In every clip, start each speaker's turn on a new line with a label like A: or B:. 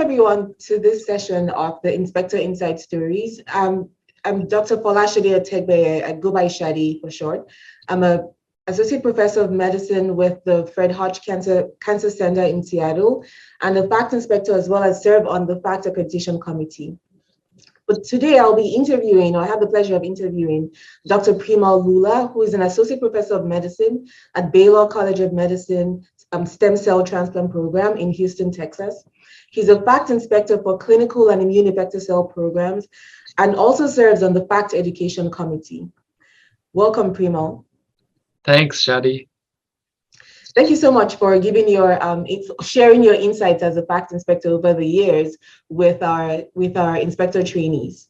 A: everyone to this session of the Inspector Insight Stories. I'm Dr. Folashade Otegbeye. I go by Shadi for short. I'm a associate professor of medicine with the Fred Hutch Cancer Center in Seattle, and a fact inspector, as well as serve on the fact accreditation committee. But today I'll be interviewing, or I have the pleasure of interviewing, Dr. Premal Lula, who is an associate professor of medicine at Baylor College of Medicine Stem Cell Transplant Program in Houston, Texas. He's a fact inspector for clinical and immune effector cell programs, and also serves on the fact education committee. Welcome, Premal.
B: Thanks, Shadi.
A: Thank you so much for giving your sharing your insights as a fact inspector over the years with our inspector trainees.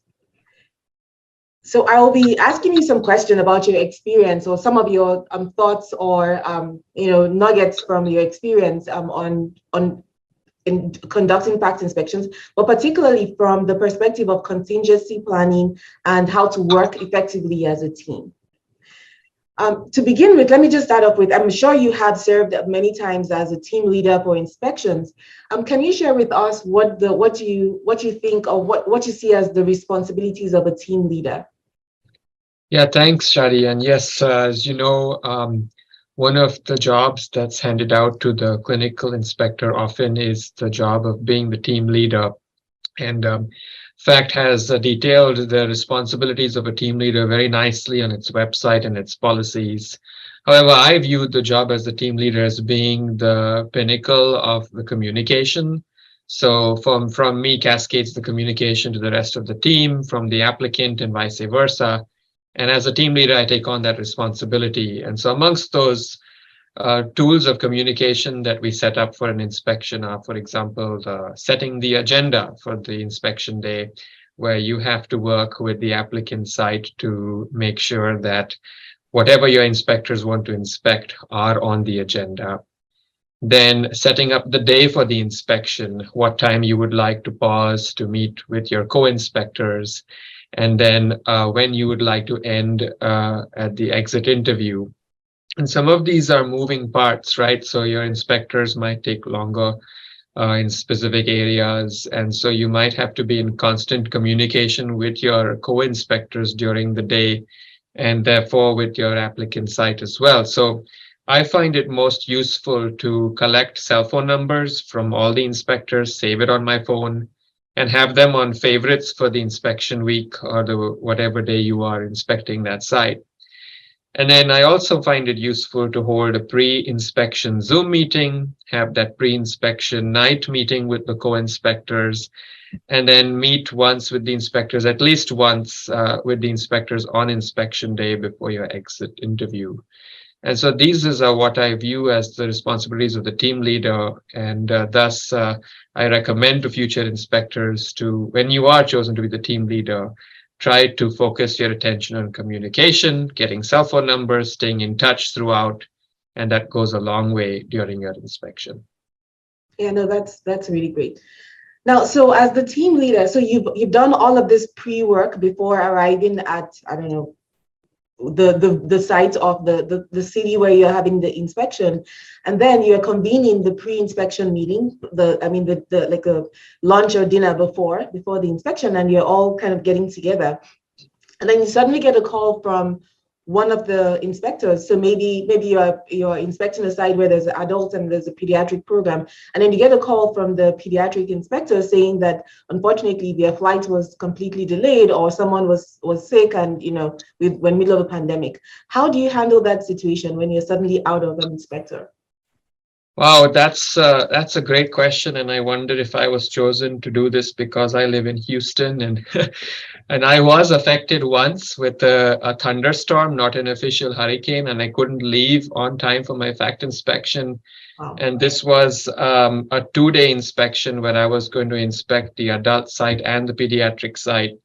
A: So I will be asking you some questions about your experience, or some of your thoughts, or nuggets from your experience in conducting fact inspections, but particularly from the perspective of contingency planning and how to work effectively as a team. To begin with, let me just start off with, I'm sure you have served many times as a team leader for inspections. Can you share with us what you think, or what you see as the responsibilities of a team leader?
B: Yeah, thanks, Shadi. And yes, as you know, one of the jobs that's handed out to the clinical inspector often is the job of being the team leader. And FACT has detailed the responsibilities of a team leader very nicely on its website and its policies. However, I view the job as the team leader as being the pinnacle of the communication. So from me cascades the communication to the rest of the team, from the applicant and vice versa. And as a team leader, I take on that responsibility. And so amongst those tools of communication that we set up for an inspection are, for example, setting the agenda for the inspection day, where you have to work with the applicant site to make sure that whatever your inspectors want to inspect are on the agenda. Then setting up the day for the inspection, what time you would like to pause to meet with your co-inspectors, and then when you would like to end at the exit interview. And some of these are moving parts, right? So your inspectors might take longer in specific areas. And so you might have to be in constant communication with your co-inspectors during the day, and therefore with your applicant site as well. So I find it most useful to collect cell phone numbers from all the inspectors, save it on my phone, and have them on favorites for the inspection week or the whatever day you are inspecting that site. And then I also find it useful to hold a pre-inspection Zoom meeting, have that pre-inspection night meeting with the co-inspectors, and then meet once with the inspectors, at least once with the inspectors on inspection day before your exit interview. And so these are what I view as the responsibilities of the team leader. And thus, I recommend to future inspectors to, when you are chosen to be the team leader, try to focus your attention on communication, getting cell phone numbers, staying in touch throughout, and that goes a long way during your inspection.
A: Yeah, no, that's really great. Now, so as the team leader, so you've done all of this pre-work before arriving at, I don't know, the site of the city where you're having the inspection, and then you're convening the pre-inspection meeting, like a lunch or dinner before the inspection, and you're all kind of getting together, and then you suddenly get a call from one of the inspectors. So maybe you're inspecting a site where there's an adult and there's a pediatric program, and then you get a call from the pediatric inspector saying that unfortunately their flight was completely delayed, or someone was sick, and we're middle of a pandemic. How do you handle that situation when you're suddenly out of an inspector?
B: Wow, that's a great question, and I wonder if I was chosen to do this because I live in Houston, and and I was affected once with a thunderstorm, not an official hurricane, and I couldn't leave on time for my fact inspection.
A: Wow.
B: And this was a 2-day inspection where I was going to inspect the adult site and the pediatric site.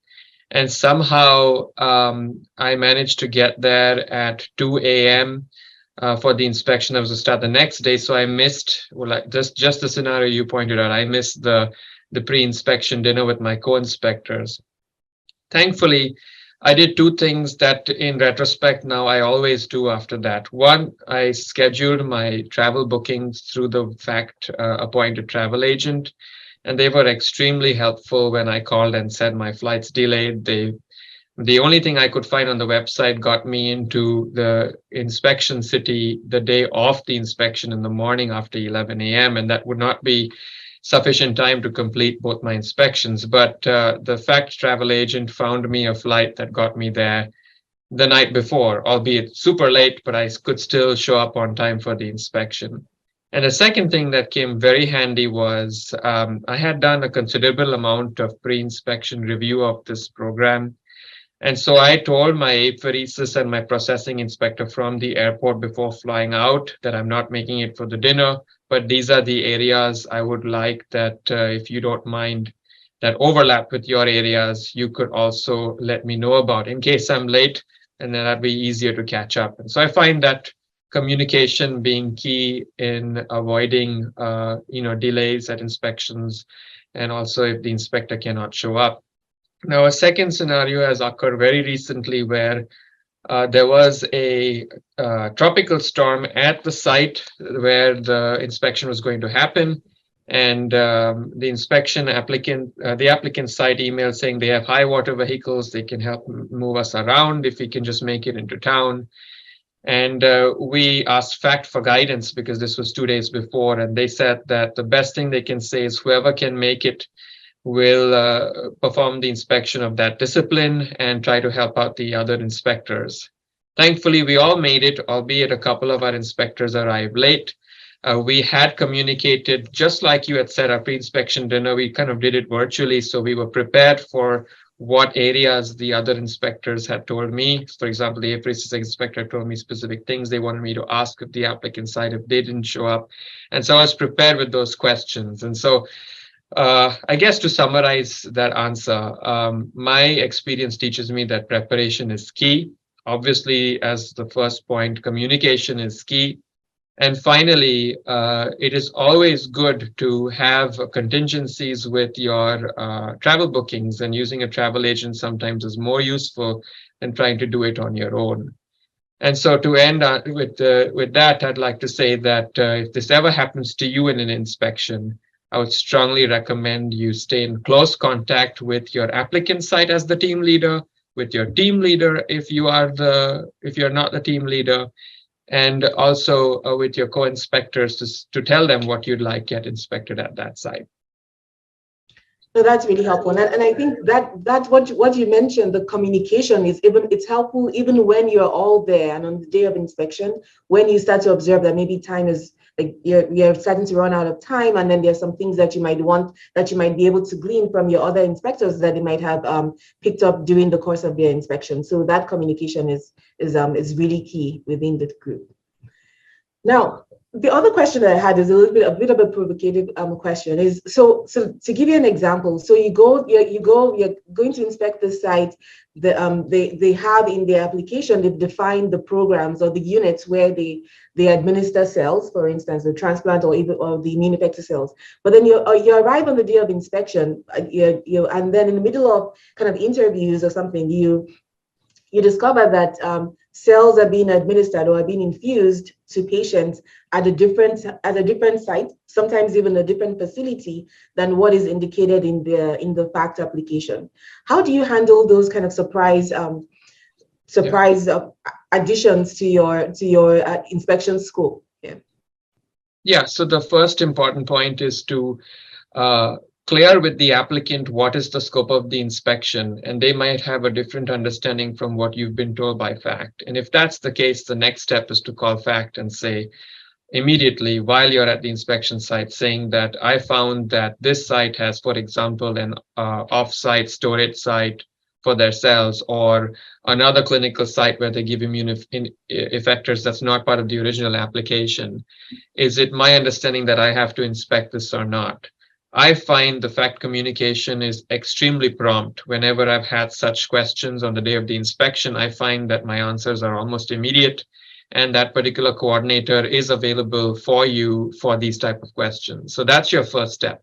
B: And somehow I managed to get there at 2 a.m. For the inspection that was to start the next day. So I missed, just the scenario you pointed out, I missed the pre-inspection dinner with my co-inspectors. Thankfully, I did two things that in retrospect now I always do after that. One, I scheduled my travel bookings through the FACT appointed travel agent. and they were extremely helpful when I called and said my flight's delayed. The only thing I could find on the website got me into the inspection city the day of the inspection in the morning after 11 a.m. And that would not be sufficient time to complete both my inspections. But the fact travel agent found me a flight that got me there the night before, albeit super late, but I could still show up on time for the inspection. And the second thing that came very handy was I had done a considerable amount of pre-inspection review of this program. And so I told my apheresis and my processing inspector from the airport before flying out that I'm not making it for the dinner, but these are the areas I would like that, if you don't mind, that overlap with your areas, you could also let me know about in case I'm late, and then that'd be easier to catch up. And so I find that communication being key in avoiding, delays at inspections, and also if the inspector cannot show up. Now, a second scenario has occurred very recently where there was a tropical storm at the site where the inspection was going to happen. And the applicant site emailed saying they have high water vehicles, they can help move us around if we can just make it into town. And we asked FACT for guidance because this was 2 days before, and they said that the best thing they can say is whoever can make it will perform the inspection of that discipline and try to help out the other inspectors. Thankfully, we all made it, albeit a couple of our inspectors arrived late. We had communicated, just like you had said, our pre-inspection dinner, we kind of did it virtually. So we were prepared for what areas the other inspectors had told me. For example, the apheresis inspector told me specific things they wanted me to ask of the applicant side if they didn't show up. And so I was prepared with those questions. And so I guess to summarize that answer, my experience teaches me that preparation is key. Obviously, as the first point, communication is key. And finally, it is always good to have contingencies with your travel bookings, and using a travel agent sometimes is more useful than trying to do it on your own. And so to end with that, I'd like to say that if this ever happens to you in an inspection, I would strongly recommend you stay in close contact with your applicant site as the team leader, with your team leader if you're not the team leader, and also with your co-inspectors to tell them what you'd like get inspected at that site.
A: So that's really helpful, and I think that's what you mentioned. The communication it's helpful even when you're all there, and on the day of inspection, when you start to observe that maybe time is like you're starting to run out of time, and then there's some things that you might want that you might be able to glean from your other inspectors that they might have picked up during the course of their inspection. So that communication is really key within the group. Now, the other question that I had is a bit of a provocative question. Is so to give you an example, so you're going to inspect the site. They have in their application, they've defined the programs or the units where they administer cells, for instance, the transplant or the immune effector cells. But then you arrive on the day of inspection, and then in the middle of kind of interviews or something, you discover that cells are being administered or are being infused to patients at a different site, sometimes even a different facility than what is indicated in the FACT application. How do you handle those kind of surprise additions to your inspection scope?
B: Yeah. So the first important point is to clear with the applicant what is the scope of the inspection, and they might have a different understanding from what you've been told by FACT. And if that's the case, the next step is to call FACT and say immediately while you're at the inspection site, saying that I found that this site has, for example, an off-site storage site for their cells, or another clinical site where they give immune effectors that's not part of the original application. Is it my understanding that I have to inspect this or not? I find the FACT communication is extremely prompt. Whenever I've had such questions on the day of the inspection, I find that my answers are almost immediate, and that particular coordinator is available for you for these type of questions. So that's your first step.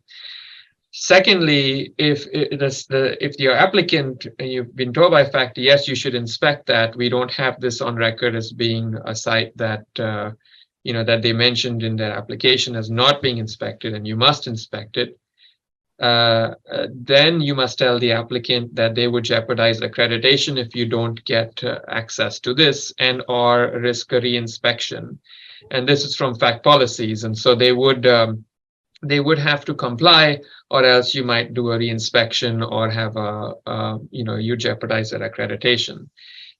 B: Secondly, if your applicant, you've been told by FACT, yes, you should inspect that. We don't have this on record as being a site that that they mentioned in their application as not being inspected, and you must inspect it. then you must tell the applicant that they would jeopardize accreditation if you don't get access to this and or risk a reinspection. And this is from fact policies. And so they would have to comply, or else you might do a reinspection or have you jeopardize their accreditation.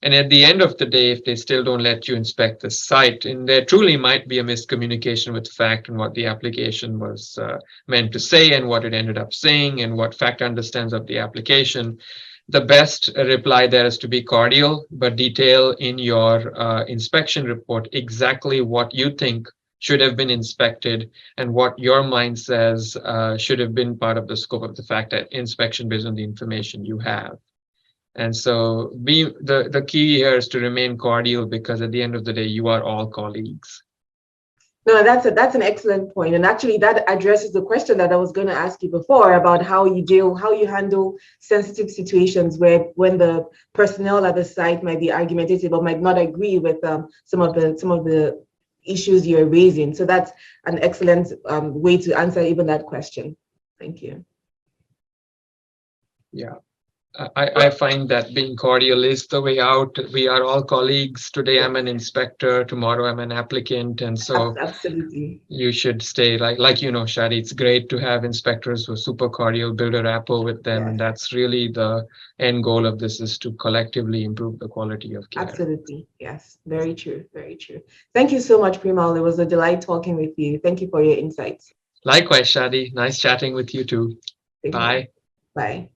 B: And at the end of the day, if they still don't let you inspect the site, and there truly might be a miscommunication with fact and what the application was meant to say and what it ended up saying and what fact understands of the application, the best reply there is to be cordial, but detail in your inspection report exactly what you think should have been inspected and what your mind says should have been part of the scope of the fact inspection based on the information you have. And so the key here is to remain cordial, because at the end of the day, you are all colleagues.
A: No, that's an excellent point. And actually that addresses the question that I was going to ask you before about how you handle sensitive situations when the personnel at the site might be argumentative or might not agree with some of the issues you're raising. So that's an excellent way to answer even that question. Thank you.
B: Yeah. I find that being cordial is the way out. We are all colleagues. Today I'm an inspector, tomorrow I'm an applicant. And so
A: absolutely,
B: you should stay like Shadi, it's great to have inspectors who are super cordial, build a rapport with them. Yes. And that's really the end goal of this, is to collectively improve the quality of care.
A: Absolutely. Yes, very true. Very true. Thank you so much, Primal. It was a delight talking with you. Thank you for your insights.
B: Likewise, Shadi. Nice chatting with you too. Bye.
A: Bye.